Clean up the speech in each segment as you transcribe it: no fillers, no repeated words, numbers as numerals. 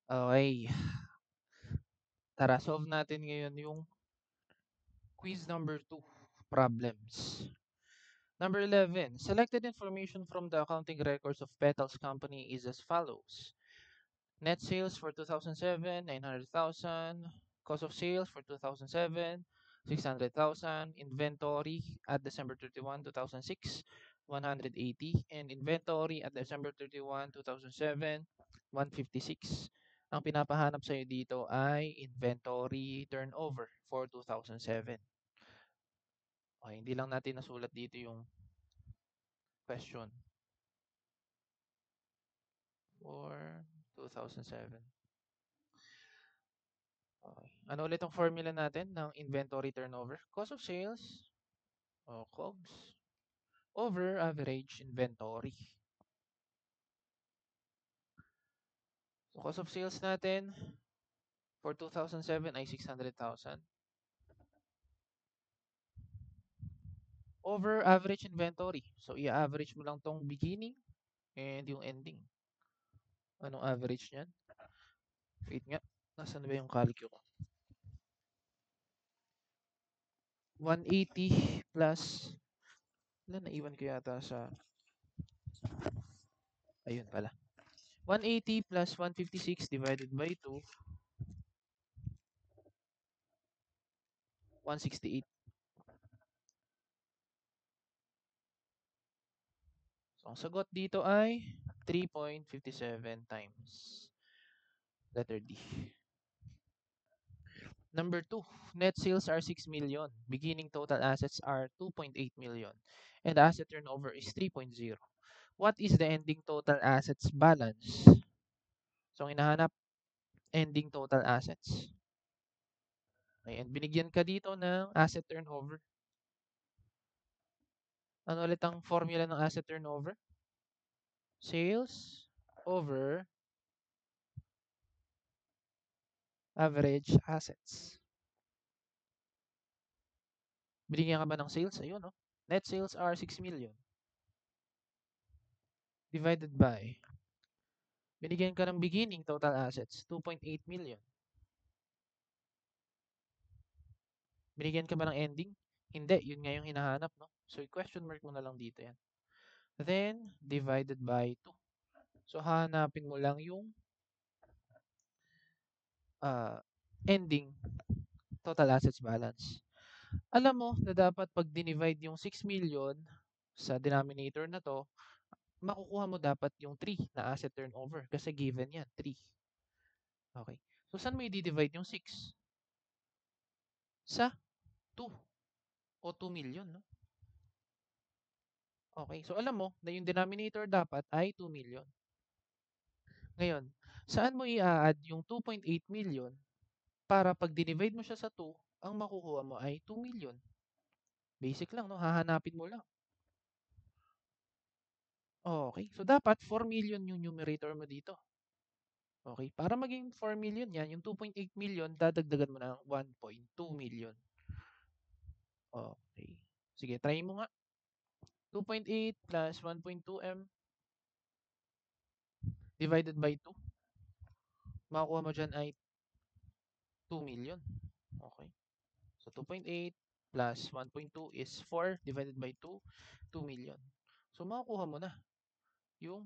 Okay. Tara, solve natin ngayon yung quiz number 2, problems. Number 11, selected information from the accounting records of Petals Company is as follows. Net sales for 2007, 900,000. Cost of sales for 2007, 600,000. Inventory at December 31, 2006, 180. And inventory at December 31, 2007, 156. Ang pinapahanap sa'yo dito ay inventory turnover for 2007. Okay, hindi lang natin nasulat dito yung question for 2007. Okay. Ano ulit ang formula natin ng inventory turnover? Cost of sales o COGS over average inventory. So, cost of sales natin for 2007 ay 600,000 over average inventory. So, i-average mo lang tong beginning and yung ending. Anong average niyan? Wait nga. Nasaan ba yung calcio ko? 180 plus, wala, naiwan ko yata sa, ayun pala. 180 plus 156 divided by 2, 168. So, ang sagot dito ay 3.57 times letter D. Number 2, net sales are 6 million. Beginning total assets are 2.8 million. And asset turnover is 3.0. What is the ending total assets balance? So, ang hinahanap, ending total assets. Okay, and binigyan ka dito ng asset turnover. Ano ulit ang formula ng asset turnover? Sales over average assets. Binigyan ka ba ng sales? Ayun, no? Net sales are 6 million. Divided by, binigyan ka ng beginning total assets, 2.8 million. Binigyan ka ba ng ending? Hindi, yun nga yung hinahanap, no? So, question mark mo na lang dito yan. Then, divided by 2. So, hahanapin mo lang yung ending total assets balance. Alam mo na dapat pag dinivide yung 6 million sa denominator na to, makukuha mo dapat yung 3 na asset turnover kasi given yan, 3. Okay. So, saan mo i-divide yung 6? Sa 2 o 2 million, no? Okay. So, alam mo na yung denominator dapat ay 2 million. Ngayon, saan mo i-add yung 2.8 million para pag dinivide mo siya sa 2, ang makukuha mo ay 2 million. Basic lang, no? Hahanapin mo lang. Okay. So, dapat 4 million yung numerator mo dito. Okay. Para maging 4 million yan, yung 2.8 million, dadagdagan mo ng 1.2 million. Okay. Sige, try mo nga. 2.8 plus 1.2 M divided by 2. Makukuha mo dyan ay 2 million. Okay. So, 2.8 plus 1.2 is 4 divided by 2, 2 million. So, makukuha mo na yung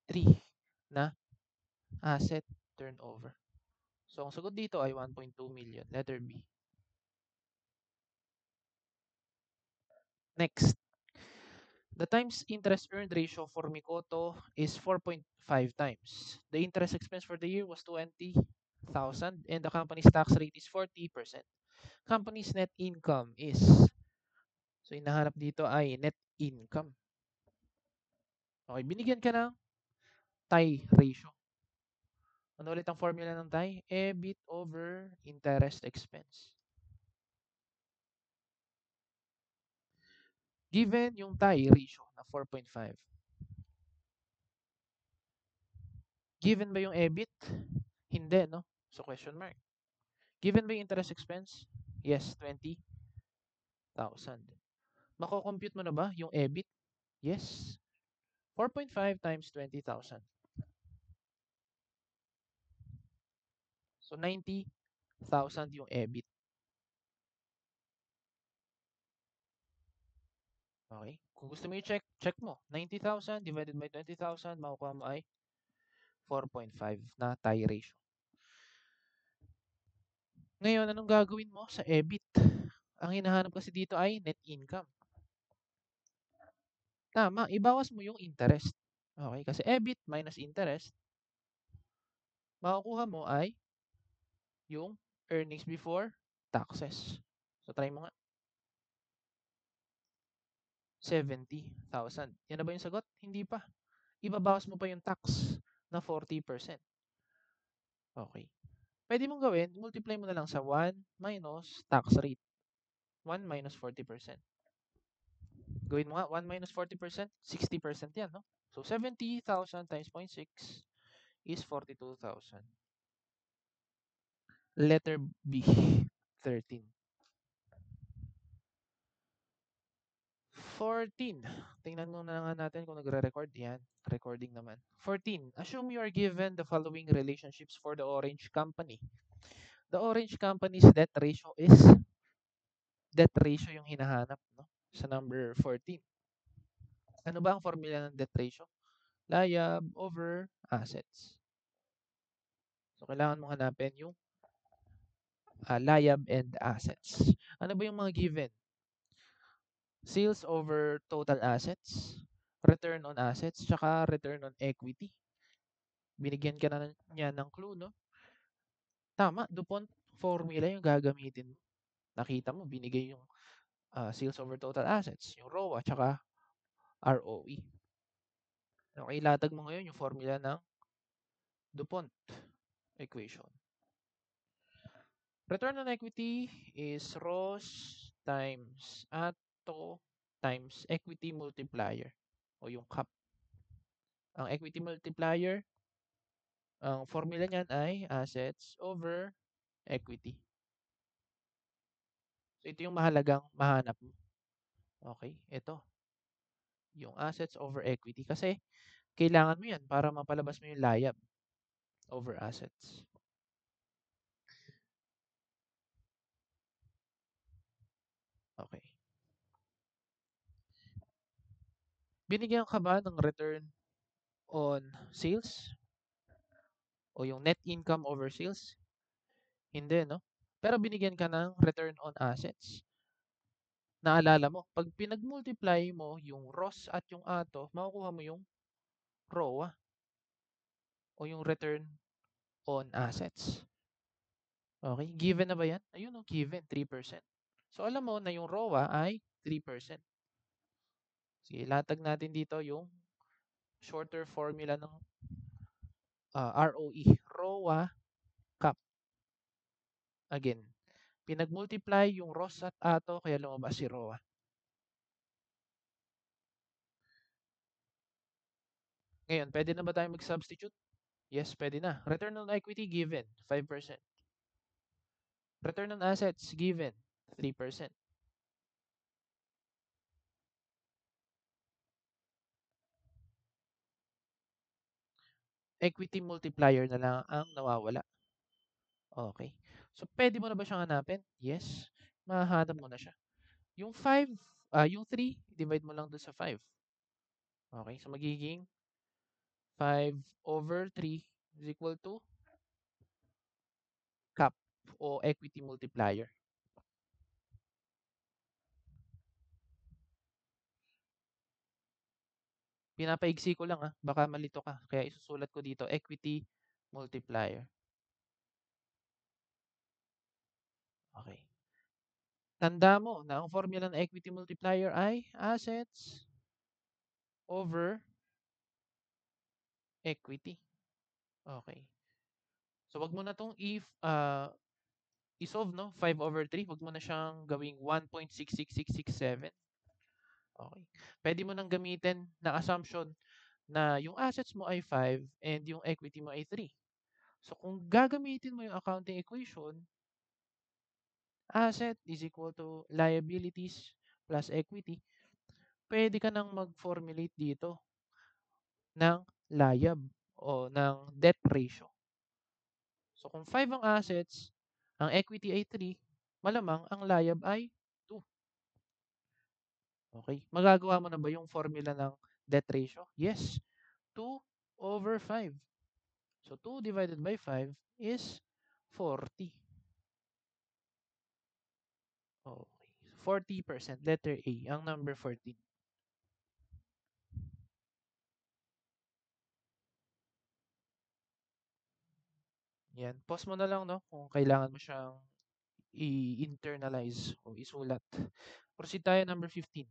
3 na asset turnover. So, ang sagot dito ay 1.2 million. Letter B. Next. The times interest earned ratio for Mikoto is 4.5 times. The interest expense for the year was 20,000 and the company's tax rate is 40%. Company's net income is, so hinahanap dito ay net income. Okay, binigyan ka ng tie ratio. Ano ulit ang formula ng tie? EBIT over interest expense. Given yung tie ratio na 4.5. Given ba yung EBIT? Hindi, no? So, question mark. Given ba yung interest expense? Yes, 20,000. Mako-compute mo na ba yung EBIT? Yes. 4.5 times 20,000. So 90,000 yung EBIT. Okay? Kung gusto mo i-check, check mo. 90,000 divided by 20,000, makukuha mo ay 4.5 na tie ratio. Ngayon, anong gagawin mo sa EBIT? Ang hinahanap kasi dito ay net income. Tama, ibawas mo yung interest. Okay, kasi EBIT minus interest, makukuha mo ay yung earnings before taxes. So, try mo nga. 70,000. Yan na ba yung sagot? Hindi pa. Ibabawas mo pa yung tax na 40%. Okay. Pwede mong gawin, multiply mo na lang sa 1 minus tax rate. 1 minus 40%. Gawin mo nga, 1 minus 40%, 60% yan, no? So, 70,000 times 0.6 is 42,000. Letter B, 13. 14. Tingnan muna nga natin kung nagre-record. Yan, recording naman. 14. Assume you are given the following relationships for the Orange Company. The Orange Company's debt ratio yung hinahanap, no? Sa number 14. Ano ba ang formula ng debt ratio? Layab over assets. So, kailangan mo hanapin yung layab and assets. Ano ba yung mga given? Sales over total assets, return on assets, tsaka return on equity. Binigyan ka na niya ng clue, no? Tama, DuPont formula yung gagamitin mo. Nakita mo, binigay yung sales over total assets, yung ROA, tsaka ROE. Okay, latag mo ngayon yung formula ng DuPont equation. Return on equity is ROS times ATO times equity multiplier o yung CAP. Ang equity multiplier, ang formula niyan ay assets over equity. So, ito yung mahalagang mahanap mo. Okay, ito. Yung assets over equity. Kasi, kailangan mo yan para mapalabas mo yung layab over assets. Okay. Binigyan ka ba ng return on sales? O yung net income over sales? Hindi, no? Pero binigyan ka ng return on assets. Naalala mo, pag pinag-multiply mo yung ROS at yung ATO, makukuha mo yung ROA o yung return on assets. Okay, given na ba yan? Ayun, no, given, 3%. So, alam mo na yung ROA ay 3%. Sige, latag natin dito yung shorter formula ng ROE. ROA CAP. Again, pinag-multiply yung ROS at ATO, kaya lumabas si ROA. Ngayon, pwede na ba tayo mag-substitute? Yes, pwede na. Return on equity given, 5%. Return on assets given, 3%. Equity multiplier na lang ang nawawala. Okay. So, pwede mo na ba siyang hanapin? Yes. Mahahanap mo na siya. Yung 5, yung 3, divide mo lang doon sa 5. Okay. So, magiging 5 over 3 is equal to CAP o equity multiplier. Pinapaigsi ko lang baka malito ka. Kaya isusulat ko dito equity multiplier. Okay. Tanda mo na ang formula ng equity multiplier ay assets over equity. Okay. So, wag mo na itong i-solve, no? 5 over 3, wag mo na siyang gawing 1.66667. Okay. Pwede mo nang gamitin na assumption na yung assets mo ay 5 and yung equity mo ay 3. So, kung gagamitin mo yung accounting equation, asset is equal to liabilities plus equity, pwede ka nang mag-formulate dito ng layab o ng debt ratio. So kung 5 ang assets, ang equity ay 3, malamang ang liab ay 2. Okay? Magagawa mo na ba yung formula ng debt ratio? Yes. 2 over 5. So 2 divided by 5 is 40. Okay. 40%. Letter A, ang number 14. Yan. Pause mo na lang, no? Kung kailangan mo siyang i-internalize o isulat. Proceed tayo, number 15.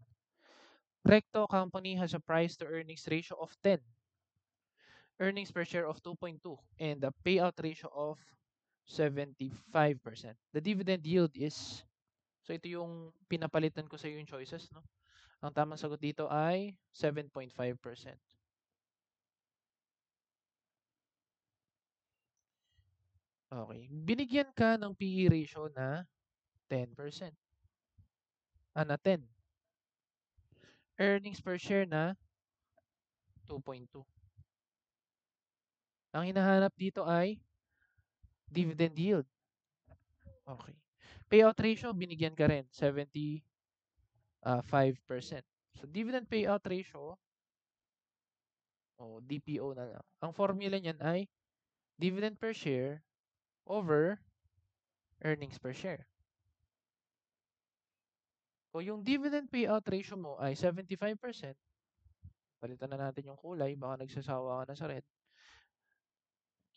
Recto company has a price to earnings ratio of 10, earnings per share of 2.2, and a payout ratio of 75%. The dividend yield is, so ito yung pinapalitan ko sa yung choices, no? Ang tamang sagot dito ay 7.5%. Okay. Binigyan ka ng PE ratio na 10%. Na 10. Earnings per share na 2.2. Ang hinahanap dito ay dividend yield. Okay. Payout ratio, binigyan ka rin, 75%. So, dividend payout ratio, o DPO na lang. Ang formula niyan ay dividend per share over earnings per share. So, yung dividend payout ratio mo ay 75%. Palitan na natin yung kulay, baka nagsasawa ka na sa red.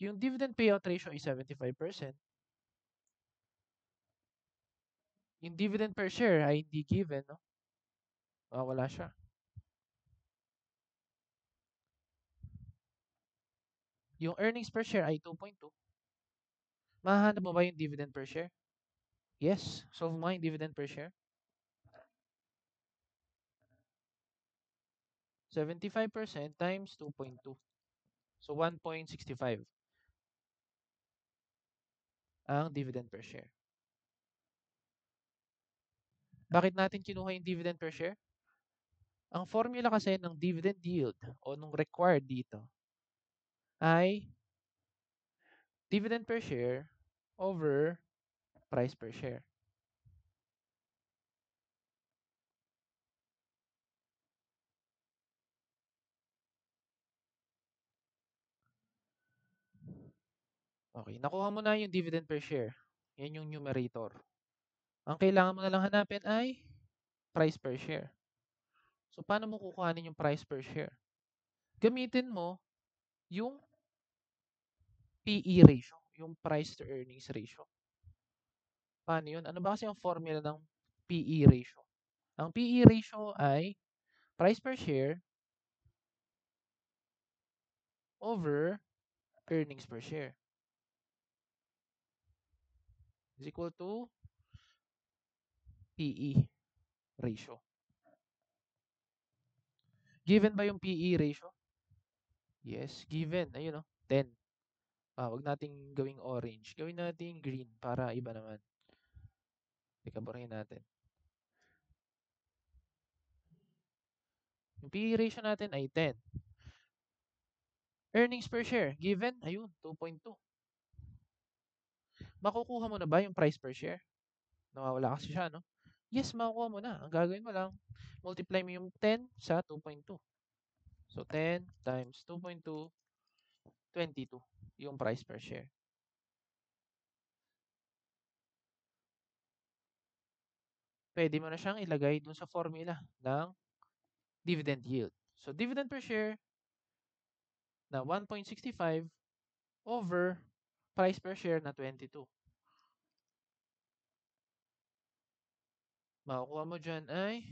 Yung dividend payout ratio ay 75%. Yung dividend per share ay hindi given, no? Wala siya. Yung earnings per share ay 2.2. Mahahanap mo ba yung dividend per share? Yes. Solve mo yung dividend per share. 75% times 2.2. So, 1.65 ang dividend per share. Bakit natin kinuha yung dividend per share? Ang formula kasi ng dividend yield o nung required dito ay dividend per share over price per share. Okay, nakuha mo na yung dividend per share. Yan yung numerator. Ang kailangan mo na lang hanapin ay price per share. So, paano mo kukuhanin yung price per share? Gamitin mo yung PE ratio, yung price to earnings ratio. Paano yun? Ano ba kasi ang formula ng PE ratio? Ang PE ratio ay price per share over earnings per share is equal to PE ratio. Given ba yung PE ratio? Yes, given. Ayun, 10. Wag nating gawing orange. Gawin natin green para iba naman. Ikabarin natin. Yung PE ratio natin ay 10. Earnings per share, given, ayun, 2.2. Makukuha mo na ba yung price per share? Nawawala kasi siya, no? Yes, makukuha mo na. Ang gagawin mo lang, multiply mo yung 10 sa 2.2. So, 10 times 2.2, 22 yung price per share. Pwede mo na siyang ilagay dun sa formula ng dividend yield. So, dividend per share na 1.65 over price per share na 22. Makukuha mo dyan ay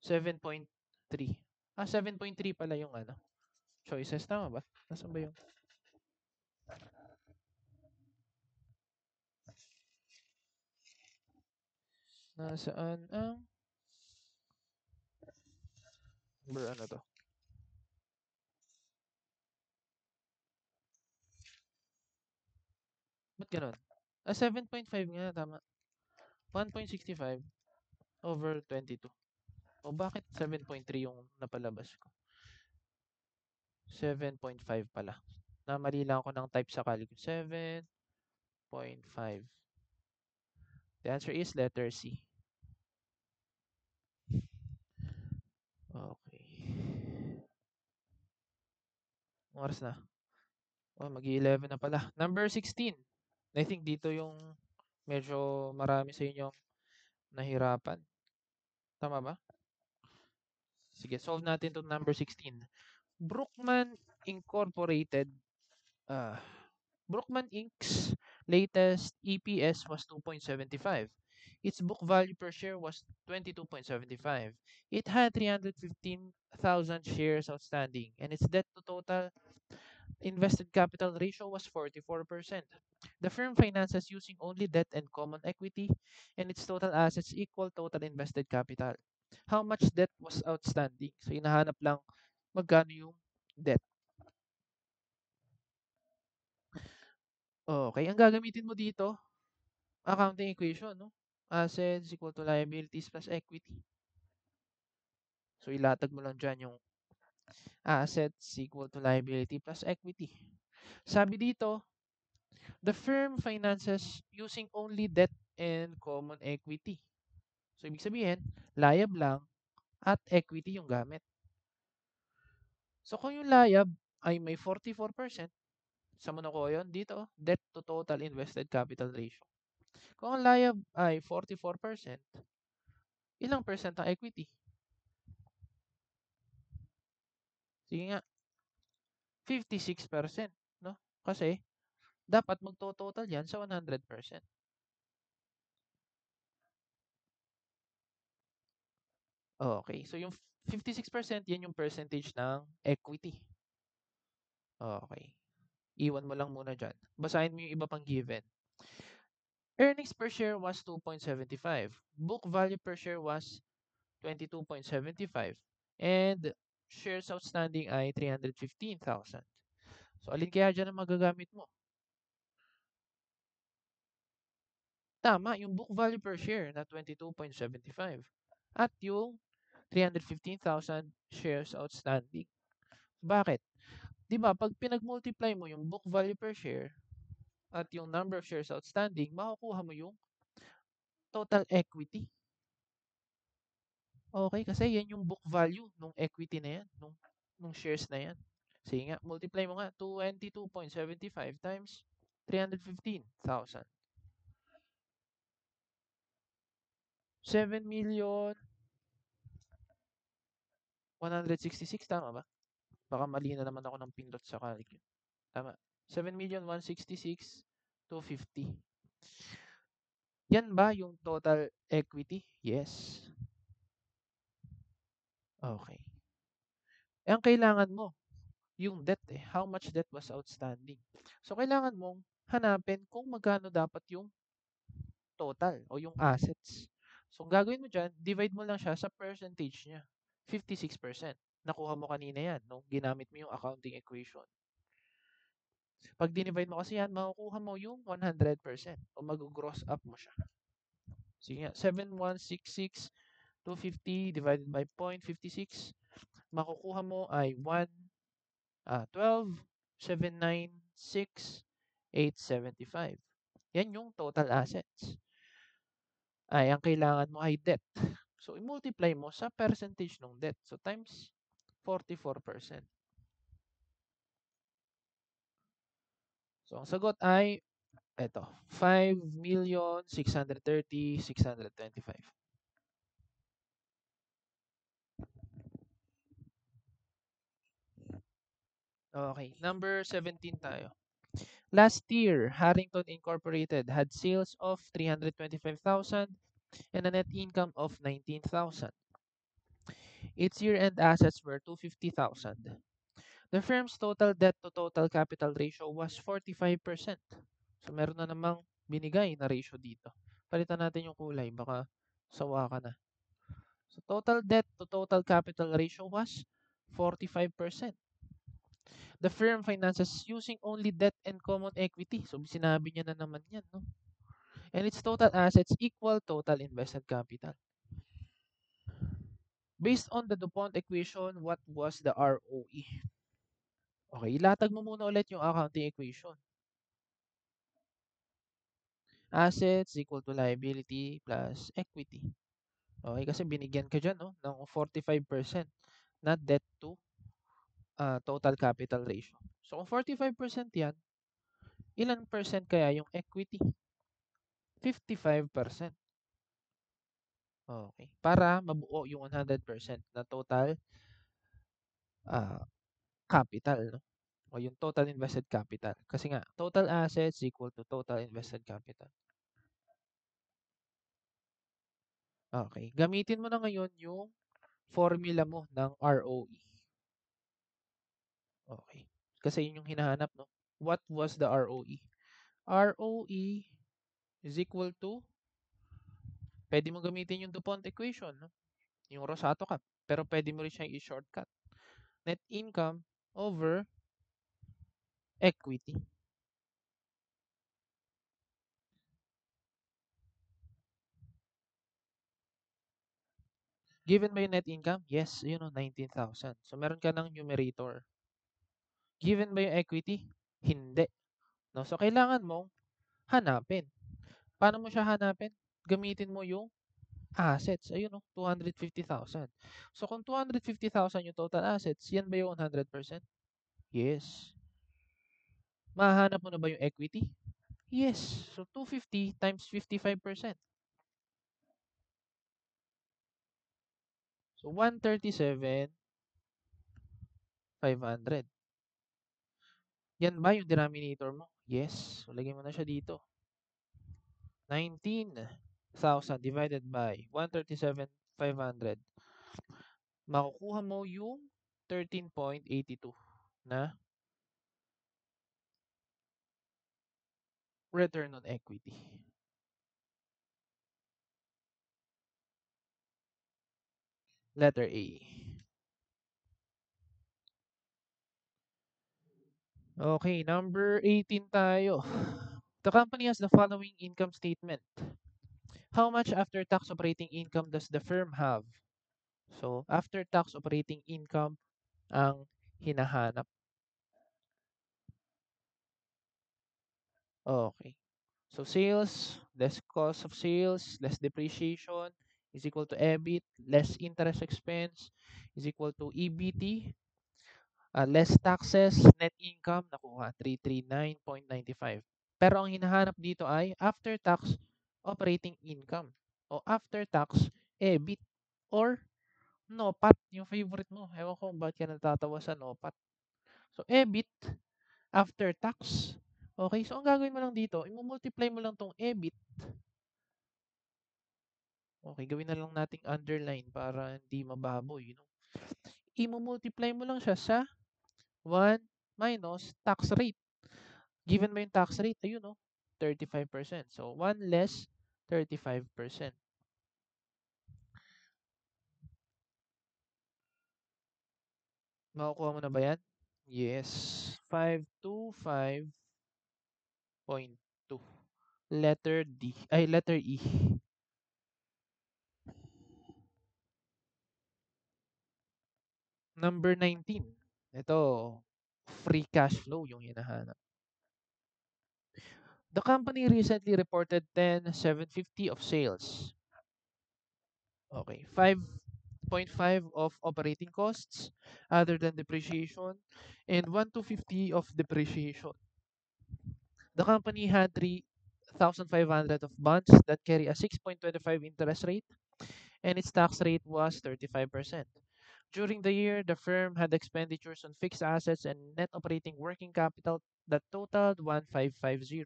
7.3. 7.3 pala yung choices. Tama ba? Nasaan ba yung? Nasaan ang number ano to? Ba't ganun? 7.5 nga, tama. 1.65 over 22. O bakit 7.3 yung napalabas ko? 7.5 pala. Namali lang ako ng type sa calculus. 7 0.5. The answer is letter C. Okay. Oras na. Oh, mag-11 na pala. Number 16. I think dito yung medyo marami sa inyo nahirapan. Tama ba? Sige, solve natin to number 16. Brookman Incorporated, uh, Brookman Inc.'s latest EPS was 2.75. Its book value per share was 22.75. It had 315,000 shares outstanding, and its debt to total invested capital ratio was 44%. The firm finances using only debt and common equity, and its total assets equal total invested capital. How much debt was outstanding? So, hinahanap lang magkano yung debt. Okay, ang gagamitin mo dito, accounting equation, no? Assets equal to liabilities plus equity. So, ilatag mo lang dyan yung assets equal to liability plus equity. Sabi dito, the firm finances using only debt and common equity. So, ibig sabihin, layab lang at equity yung gamit. So, kung yung layab ay may 44%, sa mo na ko yun dito, debt to total invested capital ratio. Kung ang layab ay 44%, ilang percent ang equity? Sige nga, 56%, no? Kasi, dapat magto-total yan sa 100%. Okay, so yung 56%, yan yung percentage ng equity. Okay. Iwan mo lang muna dyan. Basahin mo yung iba pang given. Earnings per share was 2.75. Book value per share was 22.75. And shares outstanding ay 315,000. So, alin kaya dyan ang magagamit mo? Tama, yung book value per share na 22.75. At yung 315,000 shares outstanding. Bakit? 'Di ba, pag pinag-multiply mo yung book value per share at yung number of shares outstanding, makukuha mo yung total equity. Okay, kasi yan yung book value nung equity na yan, nung shares na yan. Sige nga, multiply mo nga, 22.75 times 315,000. 7,166,000, tama ba? Baka mali na naman ako ng pindot sa calcul. Tama. 7,166,250. Yan ba yung total equity? Yes. Okay. Eh, ang kailangan mo, yung debt eh. How much debt was outstanding? So, kailangan mong hanapin kung magkano dapat yung total o yung assets. So, ang gagawin mo dyan, divide mo lang siya sa percentage niya. 56%. Nakuha mo kanina yan nung ginamit mo yung accounting equation. Pag dinivide mo kasi yan, makukuha mo yung 100% o mag-gross up mo siya. Sige nga, 7,166,250 divided by 0.56. Makukuha mo ay 12,796,875. Yan yung total assets. Ay, ang kailangan mo ay debt. So, i-multiply mo sa percentage ng debt. So, times 44%. So, ang sagot ay eto, 5,630,625. Okay, number 17 tayo. Last year, Harrington Incorporated had sales of 325,000 and a net income of 19,000. Its year-end assets were 250,000. The firm's total debt to total capital ratio was 45%. So meron na namang binigay na ratio dito. Palitan natin yung kulay, baka sawa ka na. So total debt to total capital ratio was 45%. The firm finances using only debt and common equity. So sinabi niya na naman yan, no? And its total assets equal total invested capital. Based on the DuPont equation, what was the ROE? Okay, ilatag mo muna ulit yung accounting equation. Assets equal to liability plus equity. Okay, kasi binigyan ka dyan, no, ng 45% not debt to total capital ratio. So, kung 45% yan, ilan percent kaya yung equity? 55%. Okay. Para mabuo yung 100% na total ah, capital, no? O yung total invested capital. Kasi nga, total assets equal to total invested capital. Okay. Gamitin mo na ngayon yung formula mo ng ROE. Okay. Kasi yun yung hinahanap, no? What was the ROE? ROE is equal to, pwede mo gamitin yung DuPont equation, no? Yung Rosato cap. Pero pwede mo rin siyang i-shortcut. Net income over equity. Given ba yung net income? Yes, yun o, 19,000. So, meron ka ng numerator. Given ba yung equity? Hindi. No? So, kailangan mong hanapin. Paano mo siya hanapin? Gamitin mo yung assets. Ayun o, 250,000. So, kung 250,000 yung total assets, yan ba yung 100%? Yes. Mahanap mo na ba yung equity? Yes. So, 250 times 55%. So, 137,500. Yan ba yung denominator mo? Yes. So, lagyan mo na siya dito. 19,000 divided by 137,500. Makukuha mo yung 13.82 na return on equity. Letter A. Okay, number 18 tayo. The company has the following income statement. How much after-tax operating income does the firm have? So, after-tax operating income ang hinahanap. Okay. So, sales, less cost of sales, less depreciation is equal to EBIT, less interest expense is equal to EBT, less taxes, net income, nakuha, 339.95. Pero ang hinahanap dito ay after-tax operating income o after-tax EBIT or NOPAT, yung favorite mo. Ewan ko bakit ka natatawa sa NOPAT. So, EBIT after tax. Okay, so ang gagawin mo lang dito, i-multiply mo lang tong EBIT. Okay, gawin na lang nating underline para hindi mababoy. No? I-multiply mo lang siya sa 1 minus tax rate. Given mo yung tax rate, ayun no, 35%. So, 1 less 35%. Makukuha mo na ba yan? Yes. 525.2. Letter D. Ay, letter E. Number 19. Ito, free cash flow yung hinahanap. The company recently reported 10,750 of sales. Okay, 5.5 of operating costs other than depreciation and 1,250 of depreciation. The company had 3,500 of bonds that carry a 6.25 interest rate and its tax rate was 35%. During the year, the firm had expenditures on fixed assets and net operating working capital that totaled 1,550.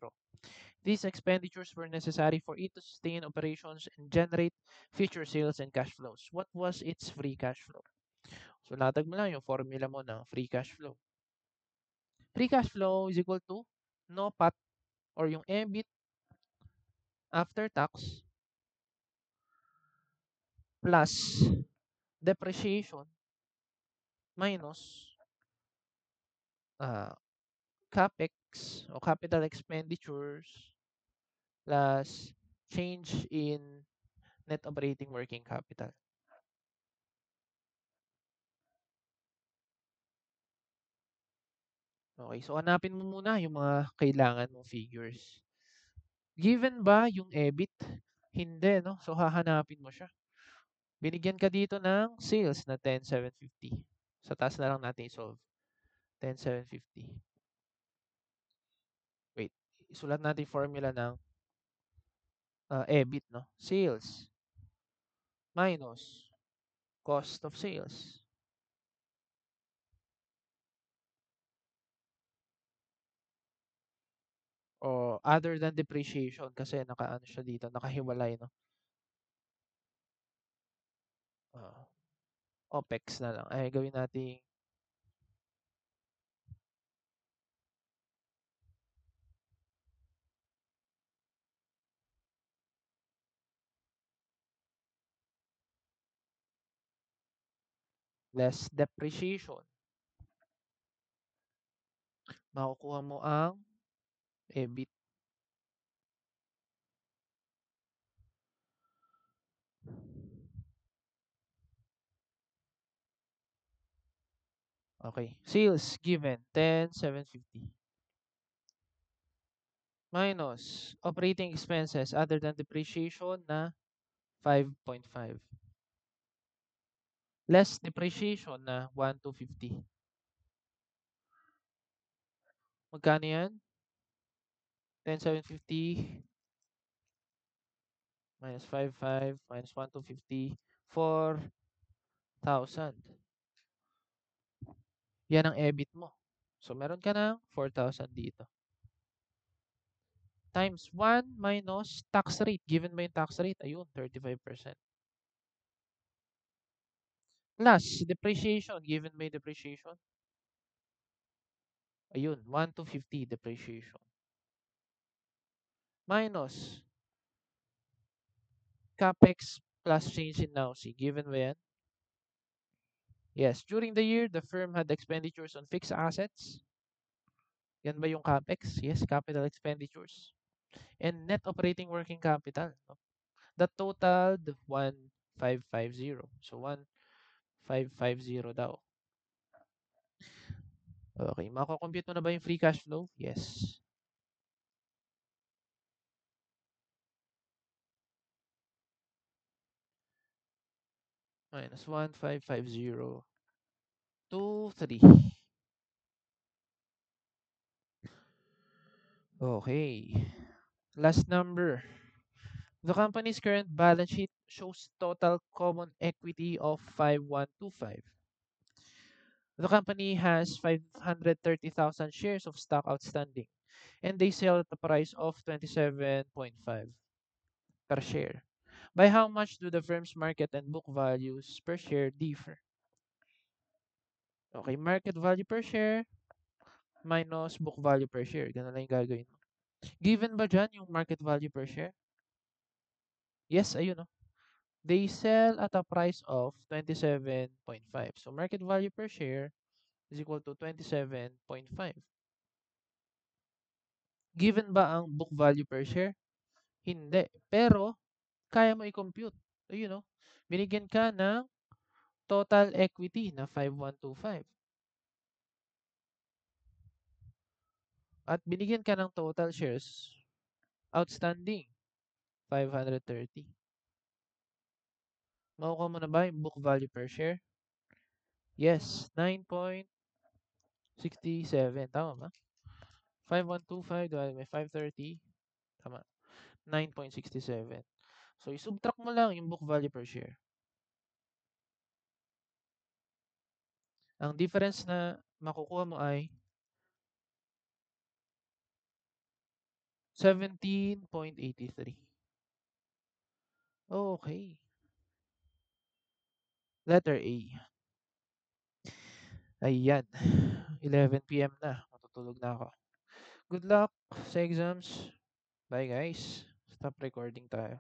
These expenditures were necessary for it to sustain operations and generate future sales and cash flows. What was its free cash flow? So, latag mo lang yung formula mo ng free cash flow. Free cash flow is equal to NOPAT or yung EBIT after tax plus depreciation minus uh, CapEx o capital expenditures plus change in net operating working capital. Okay, so hanapin mo muna yung mga kailangan mong figures. Given ba yung EBIT? Hindi, no? So, hahanapin mo siya. Binigyan ka dito ng sales na 10,750. Sa taas na lang natin i-solve. 10,750. Wait, isulat natin yung formula ng EBIT, no? Sales minus cost of sales. O other than depreciation kasi nakaano siya dito, nakahiwalay, no? Ah, OPEX na lang. Ay, gawin natin less depreciation. Makukuha mo ang EBIT. Okay. Sales given 10,750 minus operating expenses other than depreciation na 5.5 less depreciation na 1,250. Magkano yan? 10,750 minus 5.5 minus 1,250 4,000. Yan ang EBIT mo. So, meron ka ng 4,000 dito. Times 1 minus tax rate. Given ba yung tax rate? Ayun, 35%. Plus, depreciation. Given ba yung depreciation? Ayun, 1,250 depreciation. Minus capex plus change in NAUSI. Given ba yan? Yes. During the year, the firm had expenditures on fixed assets. Yan ba yung capex? Yes, capital expenditures. And net operating working capital. No? That totaled 1,550. So, 1,550 daw. Okay. Makakompute mo na ba yung free cash flow? Yes. Minus 1,550. 2, 3. Okay. Last number. The company's current balance sheet shows total common equity of 5,125. The company has 530,000 shares of stock outstanding and they sell at the price of 27.5 per share. By how much do the firm's market and book values per share differ? Okay, market value per share minus book value per share. Ganun lang yung gagawin mo. Given ba dyan yung market value per share? Yes, ayun, no? They sell at a price of 27.5. So, market value per share is equal to 27.5. Given ba ang book value per share? Hindi. Pero, kaya mo i-compute. Ayun, no? Binigyan ka ng total equity na 5,125. At binigyan ka ng total shares outstanding 530. Makukuha mo na ba yung book value per share? Yes, 9.67. Tama ba? 5,125 divided by 530. Tama. 9.67. So, isubtract mo lang yung book value per share. Ang difference na makukuha mo ay 17.83. Okay. Letter A. Ayan. 11 p.m. na. Matutulog na ako. Good luck sa exams. Bye guys. Stop recording tayo.